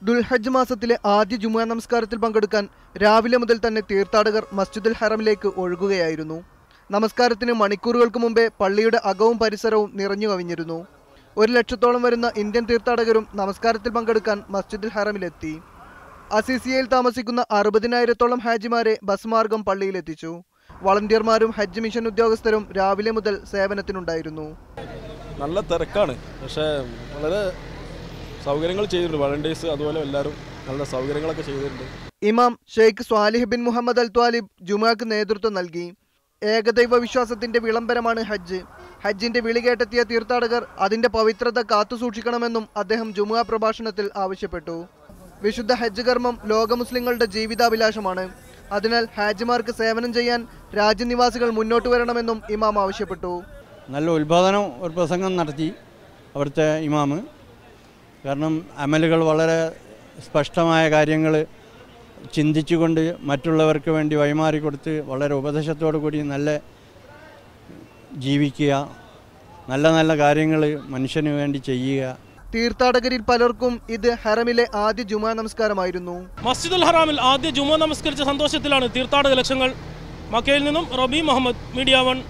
ദുൽഹജ്ജ് മാസത്തിലെ ആദ്യ ജുമുഅ നമസ്കാരത്തിൽ പങ്കെടുക്കാൻ രാവിലെ മുതൽ തന്നെ തീർത്ഥാടകർ മസ്ജിദുൽ ഹറമിലേക്ക് ഒഴുകുകയായിരുന്നു. നമസ്കാരത്തിന് മണിക്കൂറുകൾക്ക് മുമ്പേ പള്ളിയുടെ അകവും പരിസരവും നിറഞ്ഞു കവിഞ്ഞിരുന്നു. 1 ലക്ഷത്തോളം വരുന്ന ഇന്ത്യൻ തീർത്ഥാടകരും നമസ്കാരത്തിൽ പങ്കെടുക്കാൻ മസ്ജിദുൽ ഹറമിലെത്തി. അസീസിയയിൽ താമസിക്കുന്ന 60,000-ത്തോളം ഹാജിമാരെ ബസ് മാർഗം പള്ളിയിലെത്തിച്ചു. വളണ്ടിയർമാരും ഹജ്ജ് മിഷൻ ഉദ്യോഗസ്ഥരും രാവിലെ മുതൽ സേവനത്തിനുണ്ടായിരുന്നു. നല്ല തിരക്കാണ്, പക്ഷേ വളരെ സൗകര്യങ്ങൾ ചെയ്തിട്ടുണ്ട്. വളണ്ടിയേഴ്സ് അതുപോലെ എല്ലാവരും നല്ല സൗകര്യങ്ങളൊക്കെ ചെയ്തിട്ടുണ്ട്. ഇമാം ഷെയ്ഖ് സ്വാലിഹ് ബിൻ മുഹമ്മദ് അൽ ത്വാലിബ് ജുമുഅക്ക് നേതൃത്വം നൽകി. ഏകദൈവ വിശ്വാസത്തിന്റെ വിളംബരമാണ് ഹജ്ജ്. ഹജ്ജിന്റെ വിളി കേട്ടെത്തിയ തീർത്ഥാടകർ അതിന്റെ പവിത്രത കാത്തുസൂക്ഷിക്കണമെന്നും അദ്ദേഹം ജുമുഅ പ്രഭാഷണത്തിൽ ആവശ്യപ്പെട്ടു. വിശുദ്ധ ഹജ്ജ് കർമ്മം ലോക മുസ്ലിങ്ങളുടെ ജീവിതാഭിലാഷമാണ്. അതിനാൽ ഹാജിമാർക്ക് സേവനം ചെയ്യാൻ രാജ്യനിവാസികൾ മുന്നോട്ട് വരണമെന്നും ഇമാം ആവശ്യപ്പെട്ടു. നല്ല ഉത്ബോധനം ഒരു പ്രസംഗം നടത്തി അവിടുത്തെ ഇമാമ്. കാരണം അമലുകൾ വളരെ സ്പഷ്ടമായ കാര്യങ്ങൾ ചിന്തിച്ചുകൊണ്ട് മറ്റുള്ളവർക്ക് വേണ്ടി വഴിമാറിക്കൊടുത്ത് വളരെ ഉപദേശത്തോടു കൂടി നല്ല ജീവിക്കുക, നല്ല നല്ല കാര്യങ്ങൾ മനുഷ്യന് വേണ്ടി ചെയ്യുക. തീർത്ഥാടകരിൽ പലർക്കും ഇത് ഹറമിലെ ആദ്യ ജുമുഅ നമസ്കാരമായിരുന്നു. മസ്ജിദുൽ ഹറാമിൽ ആദ്യ ജുമുഅ നമസ്കരിച്ച സന്തോഷത്തിലാണ് തീർത്ഥാടക ലക്ഷങ്ങൾ. മക്കയിൽ നിന്നും റബി മുഹമ്മദ്, മീഡിയ 1.